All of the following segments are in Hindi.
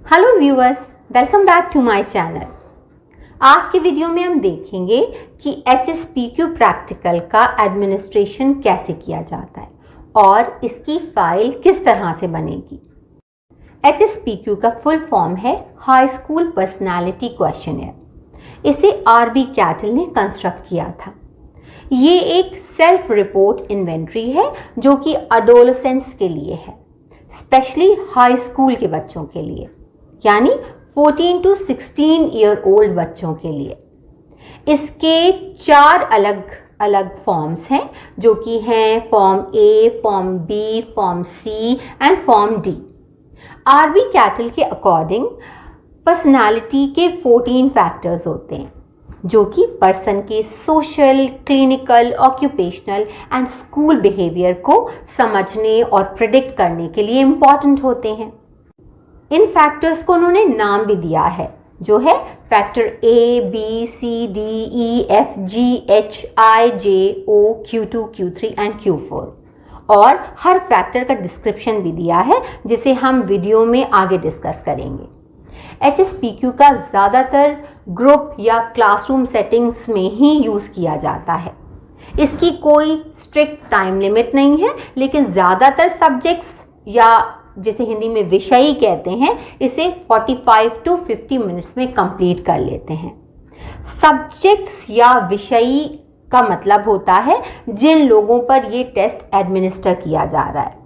Hello viewers, welcome back to my channel. आज की वीडियो में हम देखेंगे कि HSPQ प्रैक्टिकल का एडमिनिस्ट्रेशन कैसे किया जाता है और इसकी फाइल किस तरह से बनेगी। HSPQ का फुल फॉर्म है हाई स्कूल पर्सनालिटी क्वेश्चनर। इसे RB कैटल ने कंस्ट्रक्ट किया था। ये एक सेल्फ रिपोर्ट इन्वेंट्री है जो कि अडोलेसेंट्स के लिए है, स्पेशली हाई स्कूल के बच्चों के लिए, यानी 14 to 16 ईयर ओल्ड बच्चों के लिए। इसके 4 अलग अलग फॉर्म्स हैं जो कि हैं form A, form B, form C and form D। RB cattle के अकॉर्डिंग पर्सनालिटी के 14 फैक्टर्स होते हैं जो कि पर्सन के social, clinical, occupational and school behaviour को समझने और प्रिडिक्ट करने के लिए इम्पॉर्टेंट होते हैं। इन फैक्टर्स को उन्होंने नाम भी दिया है जो है factor A, B, C, D, E, F, G, H, I, J, O, Q2, Q3 and Q4 और हर फैक्टर का डिस्क्रिप्शन भी दिया है जिसे हम वीडियो में आगे डिस्कस करेंगे। HSPQ का ज़्यादातर ग्रुप या क्लासरूम सेटिंग्स में ही यूज़ किया जाता है। इसकी कोई स्ट्रिक्ट टाइम लिमिट नहीं है, लेकिन ज़्यादातर सब्जेक्ट्स या जिसे हिंदी में विषयी कहते हैं इसे 45 to 50 मिनट्स में कंप्लीट कर लेते हैं। सब्जेक्ट्स या विषयी का मतलब होता है जिन लोगों पर ये टेस्ट एडमिनिस्टर किया जा रहा है,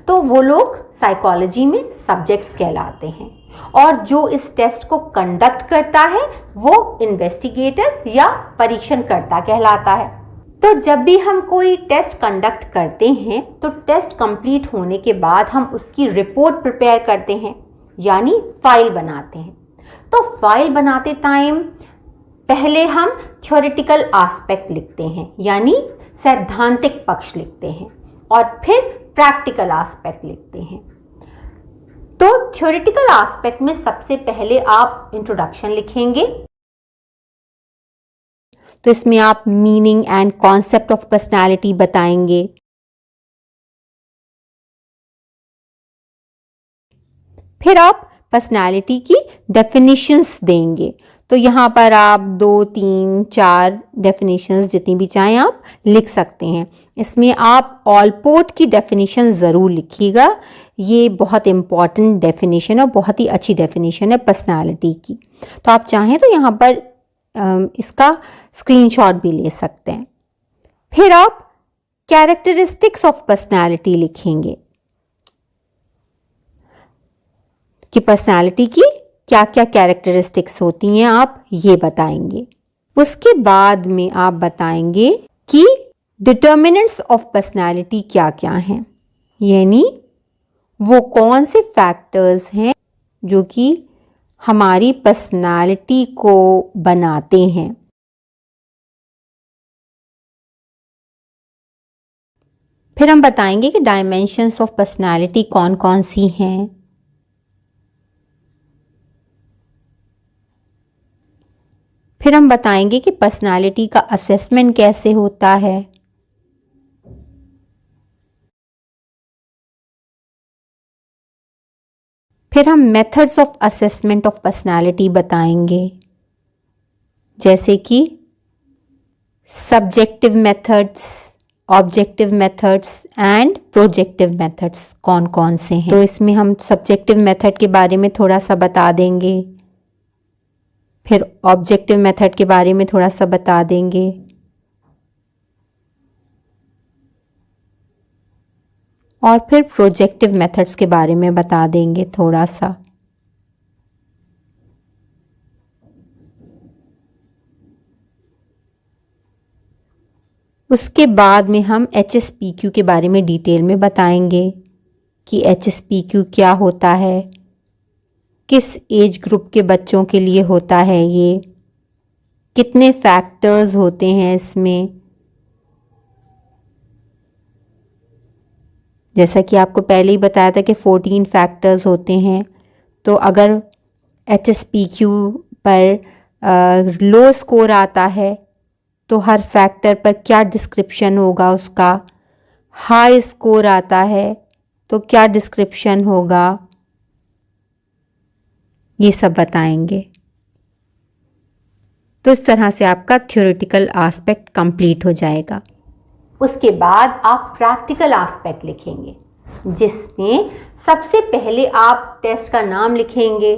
तो वो लोग साइकोलॉजी में सब्जेक्ट्स कहलाते हैं और जो इस टेस्ट को कंडक्ट करता है वो इन्वेस्टिगेटर या परीक्षणकर्ता कहलाता है। तो जब भी हम कोई टेस्ट कंडक्ट करते हैं तो टेस्ट कंप्लीट होने के बाद हम उसकी रिपोर्ट प्रिपेयर करते हैं, यानी फाइल बनाते हैं। तो फाइल बनाते टाइम पहले हम थ्योरेटिकल एस्पेक्ट लिखते हैं, यानी सैद्धांतिक पक्ष लिखते हैं, और फिर प्रैक्टिकल एस्पेक्ट लिखते हैं। तो थ्योरेटिकल एस्पेक्ट में सबसे पहले आप इंट्रोडक्शन लिखेंगे। तो इसमें आप meaning and concept of personality बताएंगे। फिर आप पर्सनालिटी की डेफिनेशंस देंगे। तो यहाँ पर आप 2, 3, 4 डेफिनेशंस जितनी भी चाहें आप लिख सकते हैं। इसमें आप ऑलपोर्ट की डेफिनेशन ज़रूर लिखिएगा। ये बहुत इम्पॉर्टेंट डेफिनेशन और बहुत ही अच्छी डेफिनेशन है पर्सनालिटी की। तो आप चाहें तो यहाँ पर इसका स्क्रीनशॉट भी ले सकते हैं। फिर आप कैरेक्टरिस्टिक्स ऑफ पर्सनालिटी लिखेंगे कि पर्सनालिटी की क्या क्या कैरेक्टरिस्टिक्स होती हैं, आप ये बताएंगे। उसके बाद में आप बताएंगे कि डिटर्मिनेंट्स ऑफ पर्सनालिटी क्या क्या हैं, यानी वो कौन से फैक्टर्स हैं जो कि हमारी पर्सनालिटी को बनाते हैं। फिर हम बताएंगे कि डायमेंशंस ऑफ पर्सनालिटी कौन कौन सी हैं। फिर हम बताएंगे कि पर्सनालिटी का असेसमेंट कैसे होता है। फिर हम methods of assessment of personality बताएंगे, जैसे कि subjective methods, objective methods and projective methods कौन कौन से हैं। तो इसमें हम सब्जेक्टिव मेथड के बारे में थोड़ा सा बता देंगे, फिर ऑब्जेक्टिव मेथड के बारे में थोड़ा सा बता देंगे, और फिर प्रोजेक्टिव मेथड्स के बारे में बता देंगे थोड़ा सा। उसके बाद में हम HSPQ के बारे में डिटेल में बताएंगे कि HSPQ क्या होता है, किस एज ग्रुप के बच्चों के लिए होता है, ये कितने फैक्टर्स होते हैं इसमें। जैसा कि आपको पहले ही बताया था कि 14 फैक्टर्स होते हैं। तो अगर HSPQ पर लो स्कोर आता है तो हर फैक्टर पर क्या डिस्क्रिप्शन होगा उसका, हाई स्कोर आता है तो क्या डिस्क्रिप्शन होगा, ये सब बताएंगे। तो इस तरह से आपका थ्योरेटिकल एस्पेक्ट कंप्लीट हो जाएगा। उसके बाद आप प्रैक्टिकल एस्पेक्ट लिखेंगे, जिसमें सबसे पहले आप टेस्ट का नाम लिखेंगे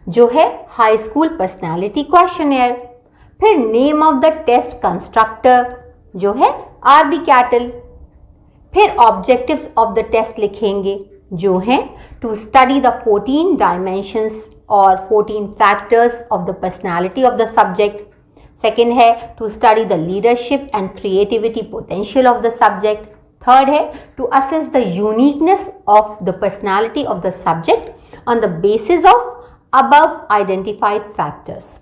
जो है हाई स्कूल पर्सनालिटी क्वेश्चनर। फिर name of the test constructor जो है आरबी कैटल। फिर ऑब्जेक्टिव्स ऑफ द टेस्ट लिखेंगे जो है टू स्टडी द 14 डायमेंशंस और 14 factors of the personality of the subject. Second है to study the leadership and creativity potential of the subject. Third है to assess the uniqueness of the personality of the subject on the basis of above identified factors.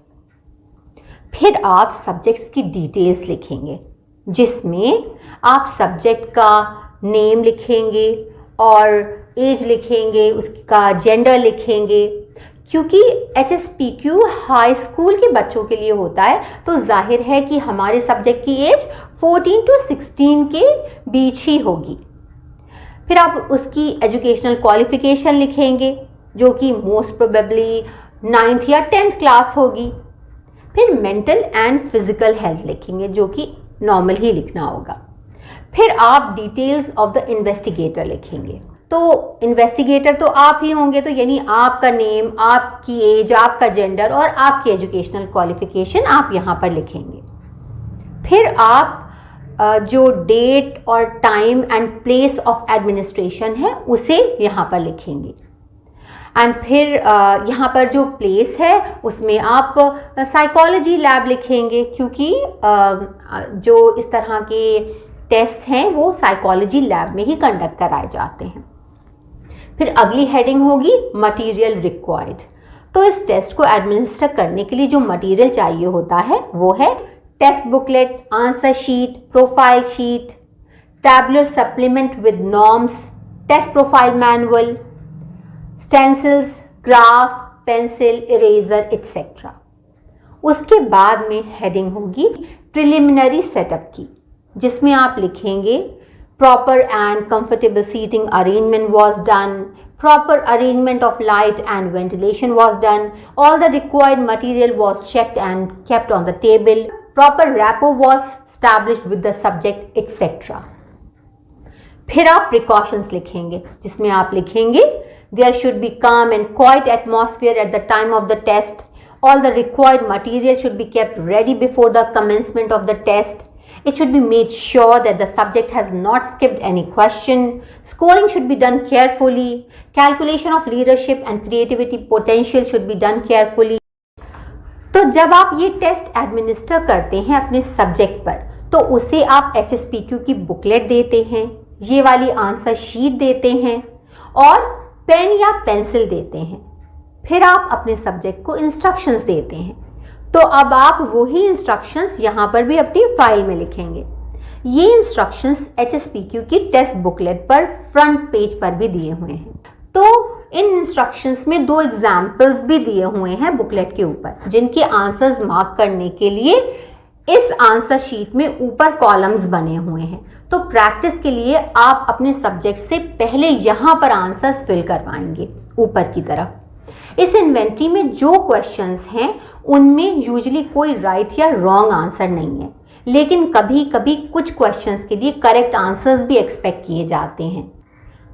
फिर आप सब्जेक्ट्स की डिटेल्स लिखेंगे, जिसमें आप सब्जेक्ट का नेम लिखेंगे और एज लिखेंगे, उसका जेंडर लिखेंगे। क्योंकि HSPQ हाई स्कूल के बच्चों के लिए होता है, तो जाहिर है कि हमारे सब्जेक्ट की एज 14 to 16 के बीच ही होगी। फिर आप उसकी एजुकेशनल क्वालिफिकेशन लिखेंगे, जो कि मोस्ट प्रोबेबली 9th या 10th क्लास होगी। फिर मेंटल एंड फिजिकल हेल्थ लिखेंगे, जो कि नॉर्मल ही लिखना होगा। फिर आप डिटेल्स ऑफ द इन्वेस्टिगेटर लिखेंगे। तो इन्वेस्टिगेटर तो आप ही होंगे, तो यानी आपका नेम, आपकी एज, आपका जेंडर और आपकी एजुकेशनल क्वालिफिकेशन आप यहाँ पर लिखेंगे। फिर आप जो डेट और time and place of administration है उसे यहाँ पर लिखेंगे। एंड फिर यहाँ पर जो प्लेस है उसमें आप साइकोलॉजी लैब लिखेंगे, क्योंकि जो इस तरह के टेस्ट हैं वो साइकोलॉजी लैब में ही कंडक्ट कराए जाते हैं। फिर अगली हेडिंग होगी मटेरियल रिक्वायर्ड। तो इस टेस्ट को एडमिनिस्टर करने के लिए जो मटेरियल चाहिए होता है वो है test booklet, answer sheet, profile sheet, tabular supplement with norms, test profile manual, stencils, graph, pencil, eraser etcetera. उसके बाद में हेडिंग होगी प्रिलिमिनरी सेटअप की, जिसमें आप लिखेंगे proper and comfortable seating arrangement was done, proper arrangement of light and ventilation was done, all the required material was checked and kept on the table, proper rapport was established with the subject etcetera. फिर आप प्रिकॉशंस लिखेंगे, जिसमें आप लिखेंगे there should be calm and quiet atmosphere at the time of the test. All the required material should be kept ready before the commencement of the test. It should be made sure that the subject has not skipped any question. Scoring should be done carefully. Calculation of leadership and creativity potential should be done carefully. तो जब आप ये टेस्ट एडमिनिस्टर करते हैं अपने सब्जेक्ट पर, तो उसे आप HSPQ की बुकलेट देते हैं, ये वाली आंसर शीट देते हैं और पेन या पेंसिल देते हैं। फिर आप अपने सब्जेक्ट को इंस्ट्रक्शंस देते हैं। तो अब आप वही इंस्ट्रक्शंस यहाँ पर भी अपनी फाइल में लिखेंगे। ये इंस्ट्रक्शंस HSPQ की टेस्ट बुकलेट पर फ्रंट पेज पर भी दिए हुए हैं। तो इन इंस्ट्रक्शंस में 2 एग्जाम्पल्स भी दिए हुए हैं बुकलेट के ऊपर, जिनके आंसर्स मार्क करने के लिए इस आंसर शीट में ऊपर कॉलम्स बने हुए हैं। तो प्रैक्टिस के लिए आप अपने सब्जेक्ट से पहले यहाँ पर आंसर्स फिल करवाएंगे ऊपर की तरफ। इस इन्वेंट्री में जो क्वेश्चंस हैं उनमें यूजुअली कोई राइट या रॉन्ग आंसर नहीं है, लेकिन कभी कभी कुछ क्वेश्चंस के लिए करेक्ट आंसर्स भी एक्सपेक्ट किए जाते हैं।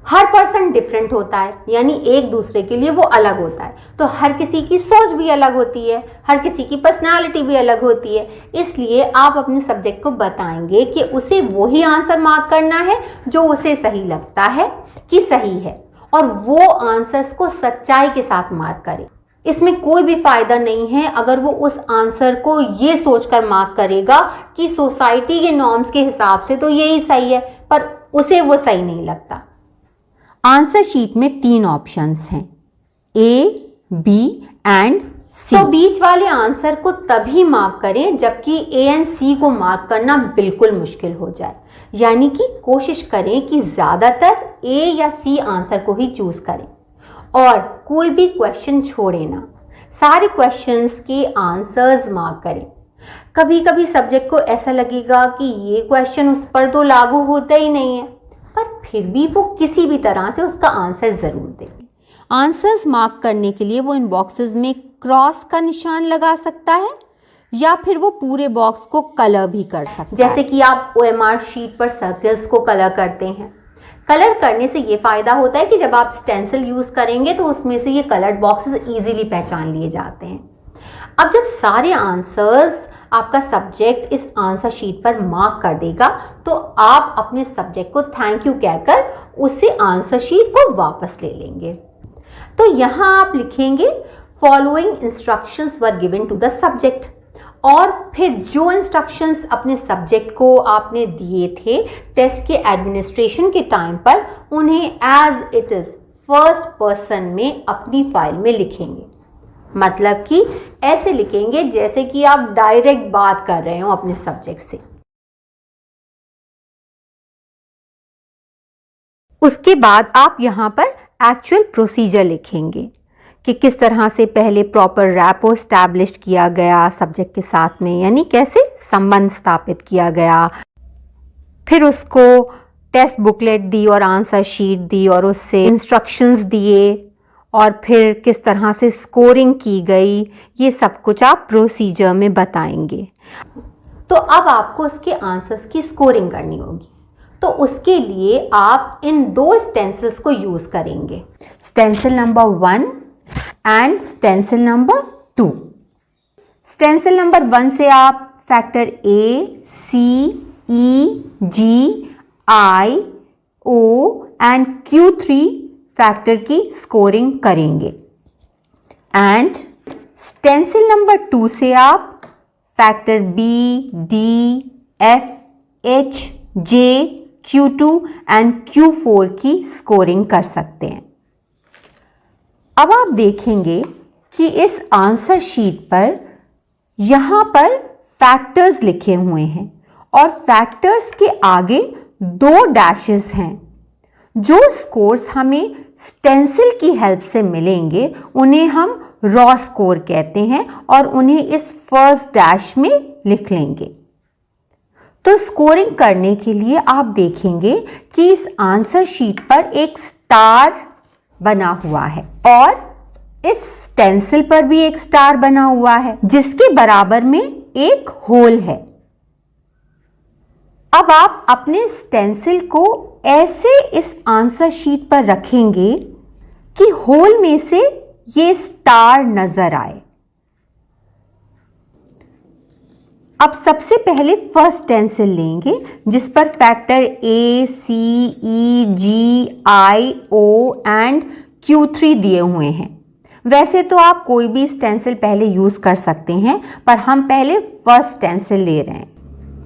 हर पर्सन डिफरेंट होता है, यानी एक दूसरे के लिए वो अलग होता है। तो हर किसी की सोच भी अलग होती है, हर किसी की पर्सनालिटी भी अलग होती है। इसलिए आप अपने सब्जेक्ट को बताएंगे कि उसे वही आंसर मार्क करना है जो उसे सही लगता है कि सही है, और वो आंसर्स को सच्चाई के साथ मार्क करे। इसमें कोई भी फायदा नहीं है अगर वो उस आंसर को ये सोचकर मार्क करेगा कि सोसाइटी के नॉर्म्स के हिसाब से तो यही सही है, पर उसे वो सही नहीं लगता। आंसर शीट में 3 ऑप्शंस हैं, A, B एंड C। तो बीच वाले आंसर को तभी मार्क करें जबकि A एंड C को मार्क करना बिल्कुल मुश्किल हो जाए, यानी कि कोशिश करें कि ज़्यादातर A या C आंसर को ही चूज करें और कोई भी क्वेश्चन छोड़े ना, सारे क्वेश्चंस के आंसर्स मार्क करें। कभी कभी सब्जेक्ट को ऐसा लगेगा कि ये क्वेश्चन उस पर तो लागू होता ही नहीं है, पर फिर भी वो किसी भी तरह से उसका आंसर ज़रूर दें। आंसर्स मार्क करने के लिए वो इन बॉक्सेस में क्रॉस का निशान लगा सकता है या फिर वो पूरे बॉक्स को कलर भी कर सकता है। जैसे कि आप OMR शीट पर सर्कल्स को कलर करते हैं। कलर करने से ये फ़ायदा होता है कि जब आप स्टेंसिल यूज़ करेंगे तो उसमें से ये कलर्ड बॉक्सेस ईजिली पहचान लिए जाते हैं। अब जब सारे आंसर्स आपका सब्जेक्ट इस आंसर शीट पर मार्क कर देगा तो आप अपने सब्जेक्ट को थैंक यू कहकर उससे आंसर शीट को वापस ले लेंगे। तो यहाँ आप लिखेंगे following instructions were given to the subject, और फिर जो इंस्ट्रक्शंस अपने सब्जेक्ट को आपने दिए थे टेस्ट के एडमिनिस्ट्रेशन के टाइम पर, उन्हें as it is first person में अपनी फाइल में लिखेंगे। मतलब कि ऐसे लिखेंगे जैसे कि आप डायरेक्ट बात कर रहे हो अपने सब्जेक्ट से। उसके बाद आप यहाँ पर एक्चुअल प्रोसीजर लिखेंगे कि किस तरह से पहले प्रॉपर रैपो स्टैब्लिश किया गया सब्जेक्ट के साथ में, यानी कैसे संबंध स्थापित किया गया। फिर उसको टेस्ट बुकलेट दी और आंसर शीट दी और उससे इंस्ट्रक्शंस दिए, और फिर किस तरह से स्कोरिंग की गई, ये सब कुछ आप प्रोसीजर में बताएंगे। तो अब आपको उसके आंसर्स की स्कोरिंग करनी होगी। तो उसके लिए आप इन दो स्टेंसिल्स को यूज़ करेंगे, stencil number 1 and stencil number 2। Stencil number 1 से आप factor A, C, E, G, I, O and Q3 factor की स्कोरिंग करेंगे। एंड स्टेंसिल नंबर 2 से आप factor B, D, F, H, J, Q2 and Q4 की स्कोरिंग कर सकते हैं। अब आप देखेंगे कि इस आंसर शीट पर यहाँ पर फैक्टर्स लिखे हुए हैं और फैक्टर्स के आगे 2 डैशेस हैं। जो स्कोर्स हमें स्टेंसिल की हेल्प से मिलेंगे उन्हें हम रॉ स्कोर कहते हैं और उन्हें इस फर्स्ट डैश में लिख लेंगे। तो स्कोरिंग करने के लिए आप देखेंगे कि इस आंसर शीट पर एक स्टार बना हुआ है और इस स्टेंसिल पर भी एक स्टार बना हुआ है जिसके बराबर में एक होल है। अब आप अपने स्टेंसिल को ऐसे इस आंसर शीट पर रखेंगे कि होल में से ये स्टार नजर आए। अब सबसे पहले फर्स्ट स्टेंसिल लेंगे जिस पर factor A, C, E, G, I, O and Q3 दिए हुए हैं। वैसे तो आप कोई भी स्टेंसिल पहले यूज कर सकते हैं, पर हम पहले फर्स्ट स्टेंसिल ले रहे हैं।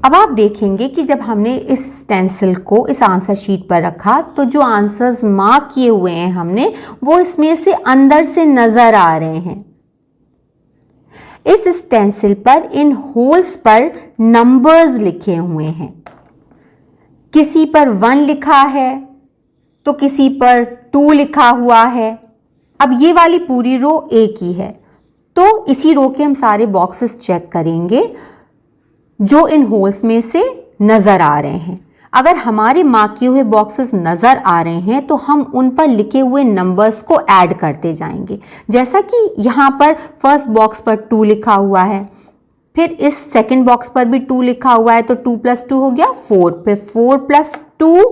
अब आप देखेंगे कि जब हमने इस स्टेंसिल को इस आंसर शीट पर रखा तो जो आंसर्स मार्क किए हुए हैं हमने वो इसमें से अंदर से नजर आ रहे हैं। इस स्टेंसिल पर इन होल्स पर नंबर्स लिखे हुए हैं। किसी पर 1 लिखा है तो किसी पर 2 लिखा हुआ है। अब ये वाली पूरी रो A की है, तो इसी रो के हम सारे बॉक्सेस चेक करेंगे जो इन होल्स में से नजर आ रहे हैं। अगर हमारे मार्क किए हुए बॉक्सेस नजर आ रहे हैं तो हम उन पर लिखे हुए नंबर्स को ऐड करते जाएंगे। जैसा कि यहाँ पर फर्स्ट बॉक्स पर 2 लिखा हुआ है, फिर इस सेकंड बॉक्स पर भी 2 लिखा हुआ है तो 2 + 2 हो गया 4, फिर 4 + 2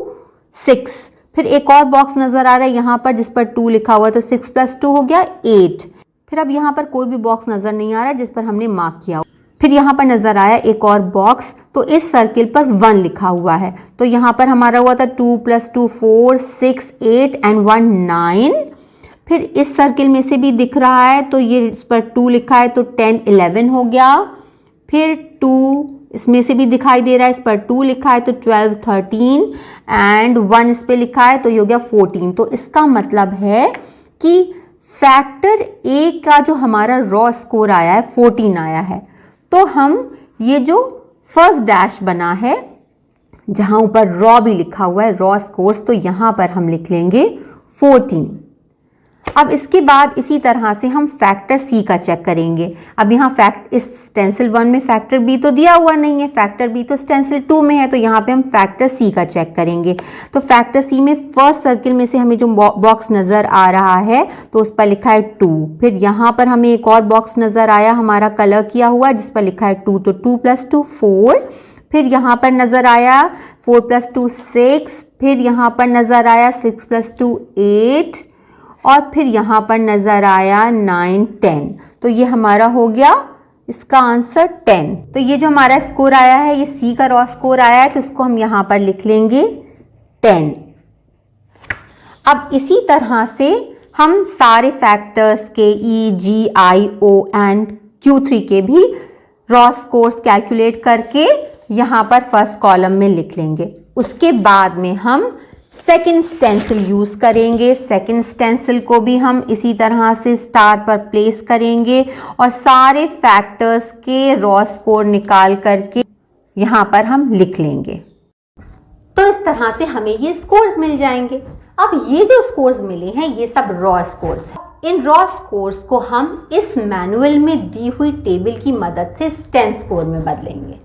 6, फिर एक और बॉक्स नजर आ रहा है यहाँ पर जिस पर 2 लिखा हुआ है तो 6 + 2 हो गया 8। फिर अब यहाँ पर कोई भी बॉक्स नजर नहीं आ रहा है जिस पर हमने मार्क किया। फिर यहाँ पर नजर आया एक और बॉक्स, तो इस सर्किल पर 1 लिखा हुआ है, तो यहाँ पर हमारा हुआ था 2 + 2 4 6 8 एंड 1 9। फिर इस सर्किल में से भी दिख रहा है तो ये इस पर 2 लिखा है तो 10 11 हो गया। फिर 2 इसमें से भी दिखाई दे रहा है, इस पर 2 लिखा है तो 12 13 एंड 1 इस पे लिखा है तो ये हो गया 14। तो इसका मतलब है कि फैक्टर A का जो हमारा रॉ स्कोर आया है 14 आया है। तो हम ये जो फर्स्ट डैश बना है जहां ऊपर रॉ भी लिखा हुआ है रॉ स्कोर्स, तो यहां पर हम लिख लेंगे 14। अब इसके बाद इसी तरह से हम फैक्टर सी का चेक करेंगे। अब यहाँ इस स्टेंसिल 1 में फैक्टर बी तो दिया हुआ नहीं है, फैक्टर बी तो स्टेंसिल 2 में है, तो यहाँ पे हम फैक्टर सी का चेक करेंगे। तो फैक्टर सी में फर्स्ट सर्किल में से हमें जो बॉक्स नज़र आ रहा है तो उस पर लिखा है 2। फिर यहाँ पर हमें एक और बॉक्स नज़र आया हमारा कलर किया हुआ जिस पर लिखा है 2, तो 2 + 2 4। फिर यहाँ पर नज़र आया 4 + 2 6। फिर यहाँ पर नज़र आया 6 + 2 8। और फिर यहाँ पर नज़र आया 9 10। तो ये हमारा हो गया इसका आंसर 10। तो ये जो हमारा स्कोर आया है ये सी का रॉ स्कोर आया है, तो इसको हम यहाँ पर लिख लेंगे 10। अब इसी तरह से हम सारे फैक्टर्स के ई जी आई ओ एंड Q3 के भी रॉ स्कोर्स कैलकुलेट करके यहाँ पर फर्स्ट कॉलम में लिख लेंगे। उसके बाद में हम सेकेंड स्टेंसिल यूज़ करेंगे। सेकेंड स्टेंसिल को भी हम इसी तरह से स्टार पर प्लेस करेंगे और सारे फैक्टर्स के रॉ स्कोर निकाल करके यहाँ पर हम लिख लेंगे। तो इस तरह से हमें ये स्कोर्स मिल जाएंगे। अब ये जो स्कोर्स मिले हैं ये सब रॉ स्कोर्स हैं। इन रॉ स्कोर्स को हम इस मैनुअल में दी हुई टेबल की मदद से स्टेन स्कोर में बदलेंगे।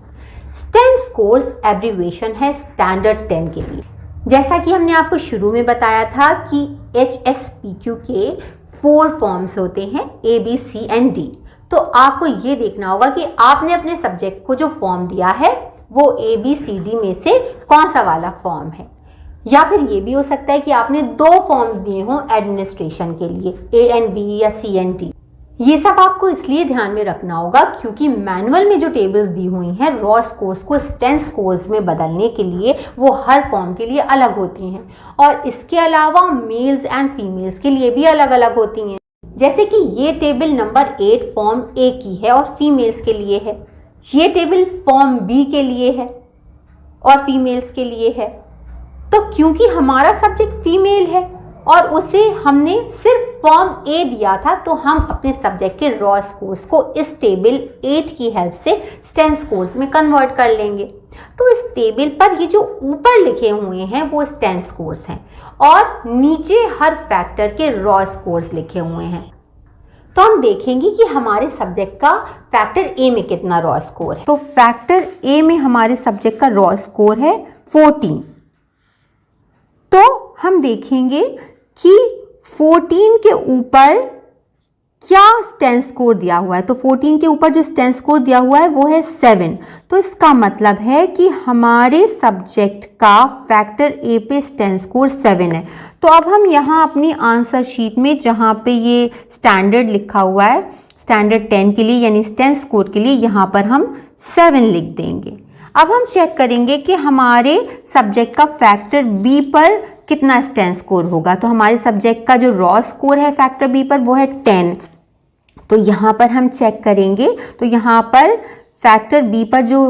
स्टेन स्कोर्स एब्रीविएशन है स्टैंडर्ड 10 के लिए। जैसा कि हमने आपको शुरू में बताया था कि HSPQ के 4 फॉर्म्स होते हैं A, B, C and D। तो आपको ये देखना होगा कि आपने अपने सब्जेक्ट को जो फॉर्म दिया है वो A, B, C, D में से कौन सा वाला फॉर्म है। या फिर ये भी हो सकता है कि आपने 2 फॉर्म्स दिए हों एडमिनिस्ट्रेशन के लिए, A and B या C and D। ये सब आपको इसलिए ध्यान में रखना होगा क्योंकि मैनुअल में जो टेबल्स दी हुई हैं रॉ स्कोर्स को स्टेन स्कोर्स में बदलने के लिए वो हर फॉर्म के लिए अलग होती हैं और इसके अलावा मेल्स एंड फीमेल्स के लिए भी अलग अलग होती हैं। जैसे कि ये टेबल नंबर 8 फॉर्म ए की है और फीमेल्स के लिए है, ये टेबल फॉर्म बी के लिए है और फीमेल्स के लिए है। तो क्योंकि हमारा सब्जेक्ट फीमेल है और उसे हमने सिर्फ फॉर्म ए दिया था तो हम अपने सब्जेक्ट के रॉ स्कोर्स को इस टेबल 8 की हेल्प से स्टेन स्कोर्स में कन्वर्ट कर लेंगे। तो इस टेबल पर ये जो ऊपर लिखे हुए हैं वो स्टेन स्कोर्स हैं और नीचे हर फैक्टर के रॉ स्कोर्स लिखे हुए हैं। तो हम देखेंगे कि हमारे सब्जेक्ट का फैक्टर ए में कितना रॉ स्कोर है। तो फैक्टर ए में हमारे सब्जेक्ट का रॉ स्कोर है 14। तो हम देखेंगे कि 14 के ऊपर क्या स्टेन स्कोर दिया हुआ है। तो 14 के ऊपर जो स्टेन स्कोर दिया हुआ है वो है 7। तो इसका मतलब है कि हमारे सब्जेक्ट का फैक्टर ए पे स्टेन स्कोर 7 है। तो अब हम यहाँ अपनी आंसर शीट में जहाँ पे ये स्टैंडर्ड लिखा हुआ है स्टैंडर्ड 10 के लिए यानी स्टेन स्कोर के लिए यहाँ पर हम 7 लिख देंगे। अब हम चेक करेंगे कि हमारे सब्जेक्ट का फैक्टर बी पर कितना स्टेन स्कोर होगा। तो हमारे सब्जेक्ट का जो रॉ स्कोर है फैक्टर बी पर वो है 10। तो यहाँ पर हम चेक करेंगे तो यहाँ पर फैक्टर बी पर जो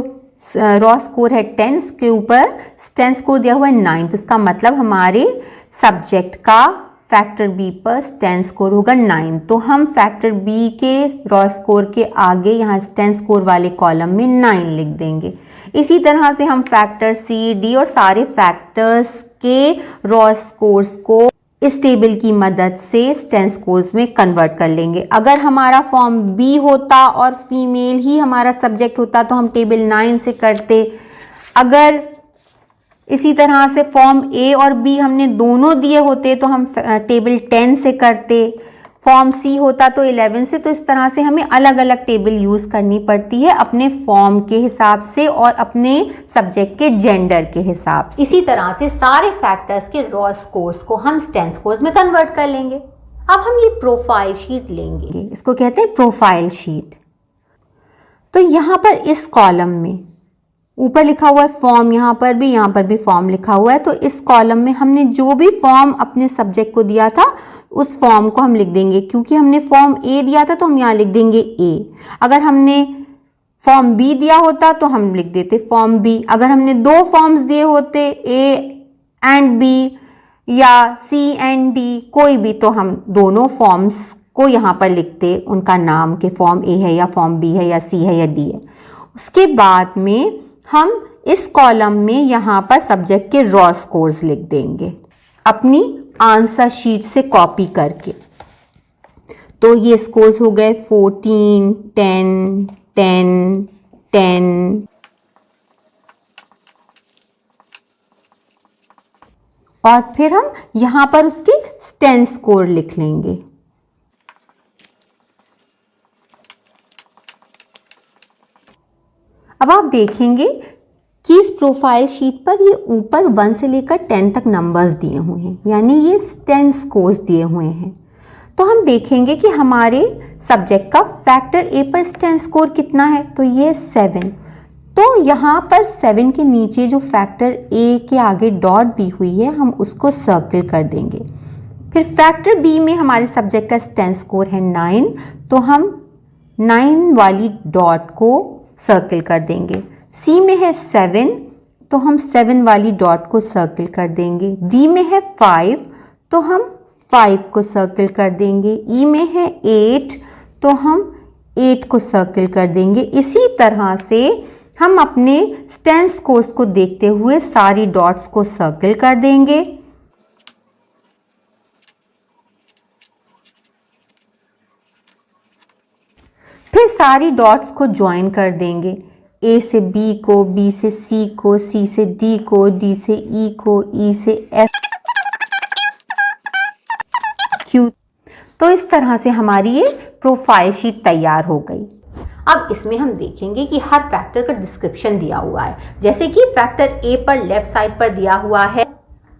रॉ स्कोर है 10 उसके ऊपर स्टेन स्कोर दिया हुआ है 9। तो इसका मतलब हमारे सब्जेक्ट का फैक्टर बी पर स्टेन स्कोर होगा 9। तो हम फैक्टर बी के रॉ स्कोर के आगे यहाँ स्टेन स्कोर वाले कॉलम में 9 लिख देंगे। इसी तरह से हम फैक्टर सी डी और सारे फैक्टर्स के रॉ स्कोर्स को इस टेबल की मदद से स्टेन स्कोर्स में कन्वर्ट कर लेंगे। अगर हमारा फॉर्म बी होता और फीमेल ही हमारा सब्जेक्ट होता तो हम टेबल 9 से करते। अगर इसी तरह से फॉर्म ए और बी हमने दोनों दिए होते तो हम टेबल 10 से करते। फॉर्म सी होता तो 11 से। तो इस तरह से हमें अलग अलग टेबल यूज़ करनी पड़ती है अपने फॉर्म के हिसाब से और अपने सब्जेक्ट के जेंडर के हिसाब से। इसी तरह से सारे फैक्टर्स के रॉ स्कोर्स को हम स्टेन स्कोर्स में कन्वर्ट कर लेंगे। अब हम ये प्रोफाइल शीट लेंगे, इसको कहते हैं प्रोफाइल शीट। तो यहाँ पर इस कॉलम में ऊपर लिखा हुआ है फॉर्म, यहाँ पर भी फॉर्म लिखा हुआ है। तो इस कॉलम में हमने जो भी फॉर्म अपने सब्जेक्ट को दिया था उस फॉर्म को हम लिख देंगे। क्योंकि हमने फॉर्म ए दिया था तो हम यहाँ लिख देंगे ए। अगर हमने फॉर्म बी दिया होता तो हम लिख देते फॉर्म बी। अगर हमने 2 फॉर्म्स दिए होते ए एंड बी या सी एंड डी कोई भी, तो हम दोनों फॉर्म्स को यहाँ पर लिखते उनका नाम के फॉर्म ए है या फॉर्म बी है या सी है या डी है। उसके बाद में हम इस कॉलम में यहाँ पर सब्जेक्ट के रॉ स्कोर्स लिख देंगे अपनी आंसर शीट से कॉपी करके। तो ये स्कोर्स हो गए 14, 10, 10, 10 और फिर हम यहाँ पर उसके स्टेन स्कोर लिख लेंगे। अब आप देखेंगे कि इस प्रोफाइल शीट पर ये ऊपर 1 से लेकर 10 तक नंबर्स दिए हुए हैं, यानी ये स्टेन स्कोर्स दिए हुए हैं। तो हम देखेंगे कि हमारे सब्जेक्ट का फैक्टर ए पर स्टेन स्कोर कितना है, तो ये 7। तो यहाँ पर 7 के नीचे जो फैक्टर ए के आगे डॉट दी हुई है हम उसको सर्कल कर देंगे। फिर फैक्टर बी में हमारे सब्जेक्ट का स्टेन स्कोर है 9, तो हम 9 वाली डॉट को सर्कल कर देंगे। सी में है 7, तो हम 7 वाली डॉट को सर्कल कर देंगे। डी में है 5, तो हम 5 को सर्कल कर देंगे। ई में है 8, तो हम 8 को सर्कल कर देंगे। इसी तरह से हम अपने स्टेन स्कोर्स को देखते हुए सारी डॉट्स को सर्कल कर देंगे। फिर सारी डॉट्स को ज्वाइन कर देंगे, ए से बी को, बी से सी को, सी से डी को, डी से ई को, ई से एफ, क्यू। तो इस तरह से हमारी ये प्रोफाइल शीट तैयार हो गई। अब इसमें हम देखेंगे कि हर फैक्टर का डिस्क्रिप्शन दिया हुआ है, जैसे कि फैक्टर ए पर लेफ्ट साइड पर दिया हुआ है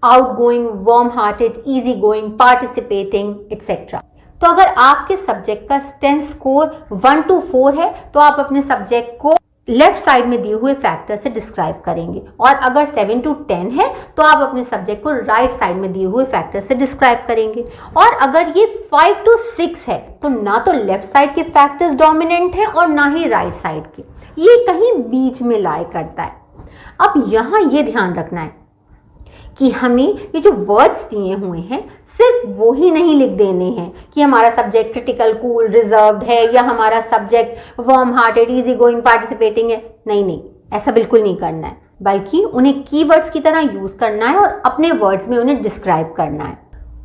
outgoing, warm hearted, easy going, participating etcetera. तो अगर आपके सब्जेक्ट का स्टेन स्कोर 1 to 4 है तो आप अपने सब्जेक्ट को लेफ्ट साइड में दिए हुए फैक्टर से डिस्क्राइब करेंगे, और अगर 7 to 10 है तो आप अपने सब्जेक्ट को राइट साइड में दिए हुए फैक्टर से डिस्क्राइब करेंगे। और अगर ये 5 to 6 है तो ना तो लेफ्ट साइड के फैक्टर्स डोमिनेंट हैं और ना ही राइट साइड के, ये कहीं बीच में लाई करता है। अब यहाँ ये ध्यान रखना है कि हमें ये जो वर्ड्स दिए हुए हैं सिर्फ वो ही नहीं लिख देने हैं कि हमारा सब्जेक्ट क्रिटिकल, कूल, रिजर्व्ड है, या हमारा subject warm hearted, easy going, participating है। नहीं, ऐसा बिल्कुल नहीं करना है, बल्कि उन्हें कीवर्ड्स की तरह यूज करना है और अपने वर्ड्स में उन्हें डिस्क्राइब करना है।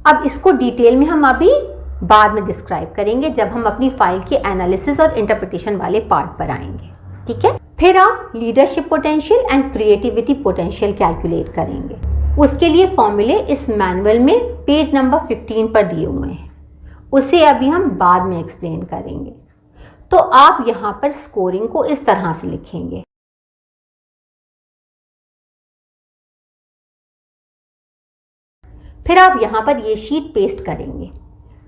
अब इसको डिटेल में हम अभी बाद में डिस्क्राइब करेंगे जब हम अपनी फाइल के एनालिसिस और इंटरप्रिटेशन वाले पार्ट पर आएंगे, ठीक है। फिर आप leadership potential and creativity potential calculate करेंगे। उसके लिए फॉर्मूले इस मैनुअल में पेज नंबर 15 पर दिए हुए हैं, उसे अभी हम बाद में एक्सप्लेन करेंगे। तो आप यहां पर स्कोरिंग को इस तरह से लिखेंगे, फिर आप यहां पर ये शीट पेस्ट करेंगे।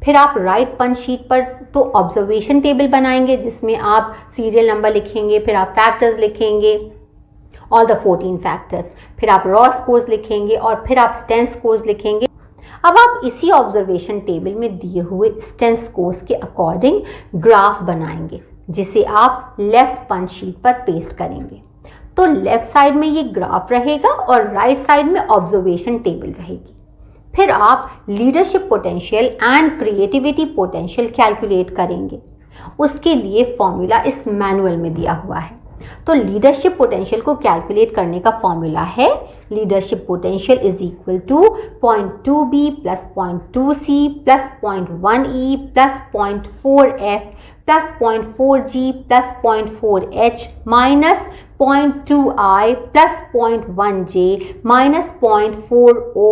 फिर आप राइट पंच शीट पर तो ऑब्जर्वेशन टेबल बनाएंगे जिसमें आप सीरियल नंबर लिखेंगे, फिर आप फैक्टर्स लिखेंगे, ऑल द 14 फैक्टर्स, फिर आप रॉ स्कोर्स लिखेंगे और फिर आप स्टेन स्कोर्स लिखेंगे। अब आप इसी ऑब्जर्वेशन टेबल में दिए हुए स्टेन स्कोर्स के अकॉर्डिंग ग्राफ बनाएंगे जिसे आप लेफ्ट पंच शीट पर पेस्ट करेंगे। तो लेफ्ट साइड में ये ग्राफ रहेगा और राइट साइड में ऑब्जर्वेशन टेबल रहेगी। फिर आप leadership potential and creativity potential calculate करेंगे। उसके लिए फॉर्मूला इस मैनुअल में दिया हुआ है। तो लीडरशिप पोटेंशियल को कैलकुलेट करने का फॉर्मूला है leadership potential is equal to 0.2b plus 0.2c plus 0.1e plus 0.4f plus 0.4g plus 0.4h minus 0.2i plus 0.1j minus 0.4o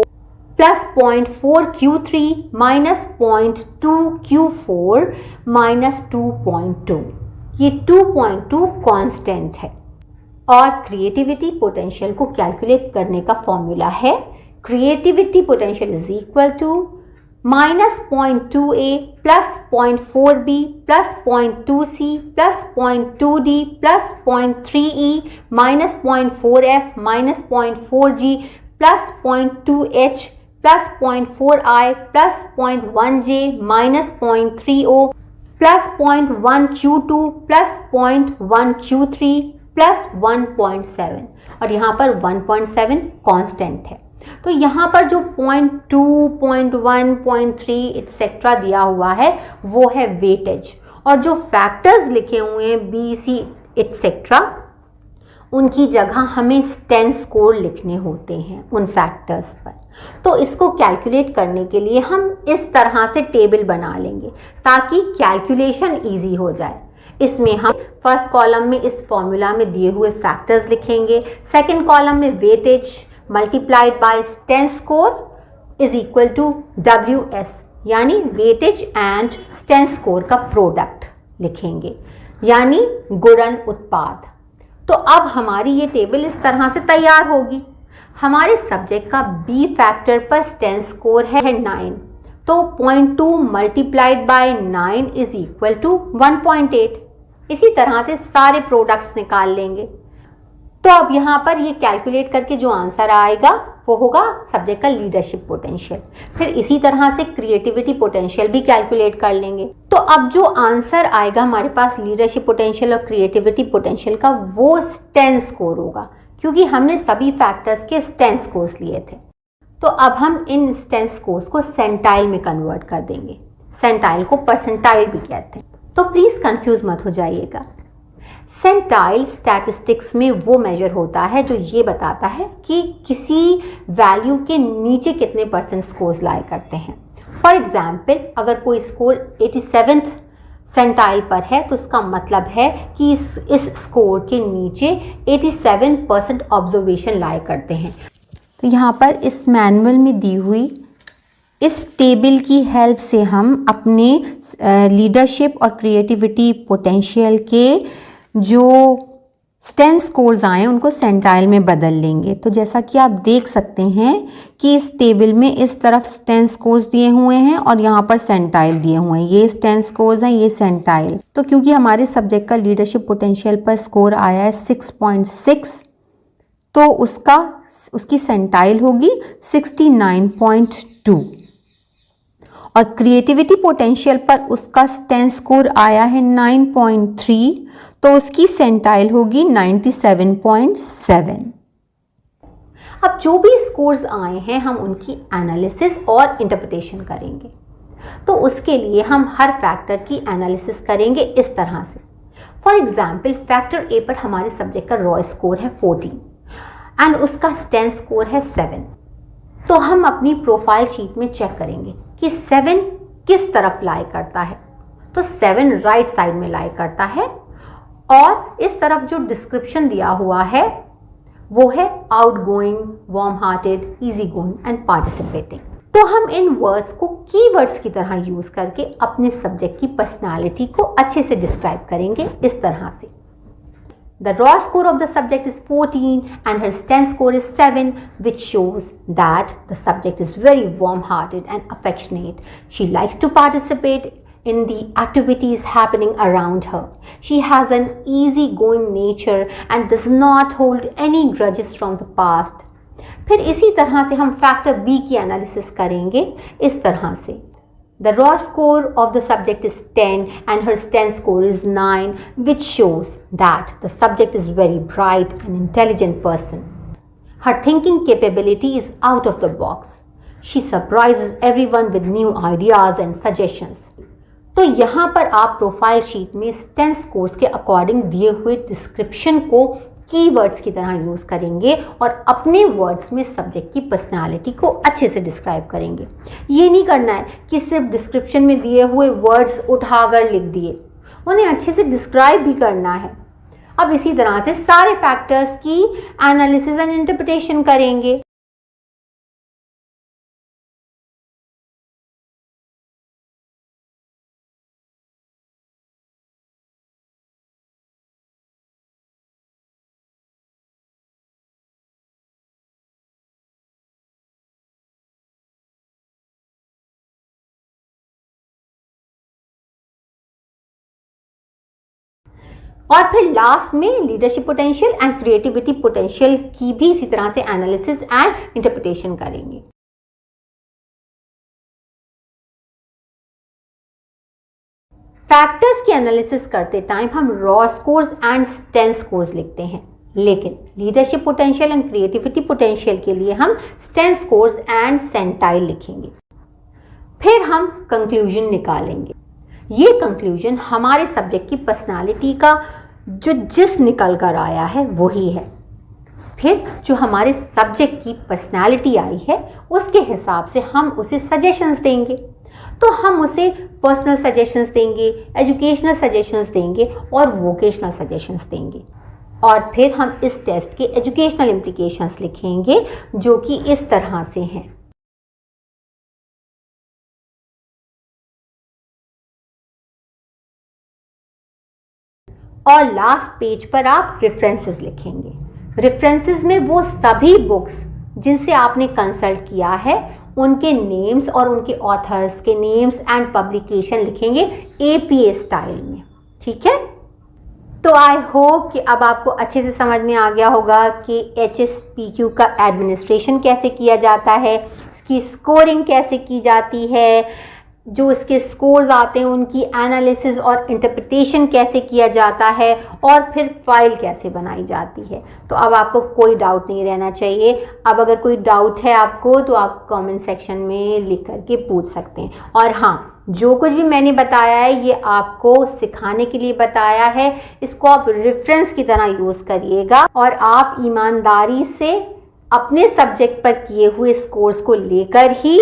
plus 0.4q3 minus 0.2q4 minus 2.2। ये 2.2 कांस्टेंट है। और क्रिएटिविटी पोटेंशियल को कैलकुलेट करने का फॉर्मूला है creativity potential is equal to minus 0.2a plus 0.4b plus 0.2c plus 0.2d plus 0.3e minus 0.4f minus 0.4g plus 0.2h plus 0.4i plus 0.1j minus 0.3o plus 0.1q2 plus 0.1q3 plus 1.7 और यहाँ पर 1.7 कांस्टेंट है। तो यहाँ पर जो 0.2, 0.1, 0.3 एक्सेट्रा दिया हुआ है वो है वेटेज, और जो फैक्टर्स लिखे हुए हैं बी, सी एक्सेट्रा उनकी जगह हमें स्टेन स्कोर लिखने होते हैं उन फैक्टर्स पर। तो इसको कैलकुलेट करने के लिए हम इस तरह से टेबल बना लेंगे ताकि कैलकुलेशन ईजी हो जाए। इसमें हम फर्स्ट कॉलम में इस फॉर्मूला में दिए हुए फैक्टर्स लिखेंगे, सेकंड कॉलम में weightage multiplied by sten score is equal to WS, यानी वेटेज एंड स्टेन स्कोर का प्रोडक्ट लिखेंगे, यानी गुणन उत्पाद। तो अब हमारी ये टेबल इस तरह से तैयार होगी। हमारे सब्जेक्ट का B फैक्टर पर स्टेन स्कोर है 9, तो 0.2 multiplied by 9 is equal to 1.8। इसी तरह से सारे प्रोडक्ट्स निकाल लेंगे। तो अब यहाँ पर ये कैलकुलेट करके जो आंसर आएगा वो होगा सब्जेक्ट का लीडरशिप पोटेंशियल। फिर इसी तरह से क्रिएटिविटी पोटेंशियल भी कैलकुलेट कर लेंगे। तो अब जो आंसर आएगा हमारे पास लीडरशिप पोटेंशियल और क्रिएटिविटी पोटेंशियल का, वो स्टेन स्कोर होगा, क्योंकि हमने सभी फैक्टर्स के स्टेन स्कोर्स लिए थे। तो अब हम इन स्टेन स्कोर्स को सेंटाइल में कन्वर्ट कर देंगे। सेंटाइल को परसेंटाइल भी कहते हैं, तो प्लीज कंफ्यूज मत हो जाइएगा। सेंटाइल स्टैटिस्टिक्स में वो मेजर होता है जो ये बताता है कि किसी वैल्यू के नीचे कितने परसेंट स्कोर्स लाए करते हैं। फॉर एग्जाम्पल, अगर कोई स्कोर 87th सेंटाइल पर है तो इसका मतलब है कि इस स्कोर के नीचे 87% ऑब्जर्वेशन लाए करते हैं। तो यहाँ पर इस मैनुअल में दी हुई इस टेबल की हेल्प से हम अपने लीडरशिप और क्रिएटिविटी पोटेंशियल के जो स्टेन स्कोर्स आए उनको सेंटाइल में बदल लेंगे। तो जैसा कि आप देख सकते हैं कि इस टेबल में इस तरफ स्टेन स्कोर्स दिए हुए हैं और यहाँ पर सेंटाइल दिए हुए हैं। ये स्टेन स्कोर्स हैं, ये सेंटाइल। तो क्योंकि हमारे सब्जेक्ट का लीडरशिप पोटेंशियल पर स्कोर आया है 6.6, तो उसकी सेंटाइल होगी 69.2 और क्रिएटिविटी पोटेंशियल पर उसका स्टेन स्कोर आया है 9.3, तो उसकी सेंटाइल होगी 97.7। अब जो भी स्कोर्स आए हैं हम उनकी एनालिसिस और इंटरप्रिटेशन करेंगे। तो उसके लिए हम हर फैक्टर की एनालिसिस करेंगे इस तरह से। फॉर एग्जाम्पल, फैक्टर ए पर हमारे सब्जेक्ट का रॉ स्कोर है 14 एंड उसका स्टेन स्कोर है 7। तो हम अपनी प्रोफाइल शीट में चेक करेंगे कि 7 किस तरफ लाई करता है। तो 7 राइट साइड में लाई करता है और इस तरफ जो डिस्क्रिप्शन दिया हुआ है वो है outgoing, warm hearted, easy going and participating. तो हम इन वर्ड्स को कीवर्ड्स की तरह यूज करके अपने सब्जेक्ट की पर्सनालिटी को अच्छे से डिस्क्राइब करेंगे इस तरह से। The raw score of the subject is 14 and her STEN score is 7, which shows that the subject is very warm-hearted and affectionate. She likes to participate in the activities happening around her. She has an easy-going nature and does not hold any grudges from the past. फिर इसी तरह से हम फैक्टर B की एनालिसिस करेंगे इस तरह से। The raw score of the subject is 10 and her STEN score is 9, which shows that the subject is very bright and intelligent person. Her thinking capability is out of the box. She surprises everyone with new ideas and suggestions. तो यहाँ पर आप प्रोफाइल शीट में STEN scores के अकॉर्डिंग दिए हुए डिस्क्रिप्शन को कीवर्ड्स की तरह यूज करेंगे और अपने वर्ड्स में सब्जेक्ट की पर्सनालिटी को अच्छे से डिस्क्राइब करेंगे। ये नहीं करना है कि सिर्फ डिस्क्रिप्शन में दिए हुए वर्ड्स उठाकर लिख दिए, उन्हें अच्छे से डिस्क्राइब भी करना है। अब इसी तरह से सारे फैक्टर्स की एनालिसिस एंड इंटरप्रिटेशन करेंगे। और फिर लास्ट में leadership potential and creativity potential की भी इसी तरह से एनालिसिस एंड इंटरप्रिटेशन करेंगे। फैक्टर्स की एनालिसिस करते टाइम हम raw scores and sten scores लिखते हैं, लेकिन leadership potential and creativity potential के लिए हम स्टेन स्कोर्स एंड सेंटाइल लिखेंगे। फिर हम कंक्लूजन निकालेंगे। ये कंक्लूजन हमारे सब्जेक्ट की पर्सनालिटी का जो जिस निकल कर आया है वही है। फिर जो हमारे सब्जेक्ट की पर्सनालिटी आई है उसके हिसाब से हम उसे सजेशंस देंगे। तो हम उसे पर्सनल सजेशंस देंगे, एजुकेशनल सजेशंस देंगे और वोकेशनल सजेशंस देंगे। और फिर हम इस टेस्ट के एजुकेशनल इम्प्लीकेशंस लिखेंगे जो कि इस तरह से हैं। और लास्ट पेज पर आप रेफरेंसेस लिखेंगे। रेफरेंसेस में वो सभी बुक्स जिनसे आपने कंसल्ट किया है उनके नेम्स और उनके ऑथर्स के नेम्स एंड पब्लिकेशन लिखेंगे APA स्टाइल में। ठीक है, तो आई होप कि अब आपको अच्छे से समझ में आ गया होगा कि HSPQ का एडमिनिस्ट्रेशन कैसे किया जाता है, इसकी स्कोरिंग कैसे की जाती है, जो इसके स्कोर्स आते हैं उनकी एनालिसिस और इंटरप्रिटेशन कैसे किया जाता है, और फिर फाइल कैसे बनाई जाती है। तो अब आपको कोई डाउट नहीं रहना चाहिए। अब अगर कोई डाउट है आपको तो आप कमेंट सेक्शन में लिख करके पूछ सकते हैं। और हाँ, जो कुछ भी मैंने बताया है ये आपको सिखाने के लिए बताया है, इसको आप रेफरेंस की तरह यूज़ करिएगा और आप ईमानदारी से अपने सब्जेक्ट पर किए हुए स्कोर्स को लेकर ही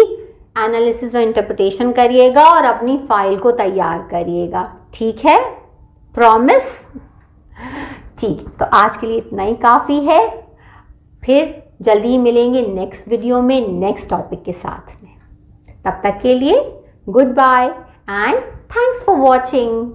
एनालिसिस और इंटरप्रिटेशन करिएगा और अपनी फाइल को तैयार करिएगा। ठीक है, प्रॉमिस? ठीक, तो आज के लिए इतना ही काफ़ी है। फिर जल्दी मिलेंगे नेक्स्ट वीडियो में नेक्स्ट टॉपिक के साथ में। तब तक के लिए good bye and thanks for watching.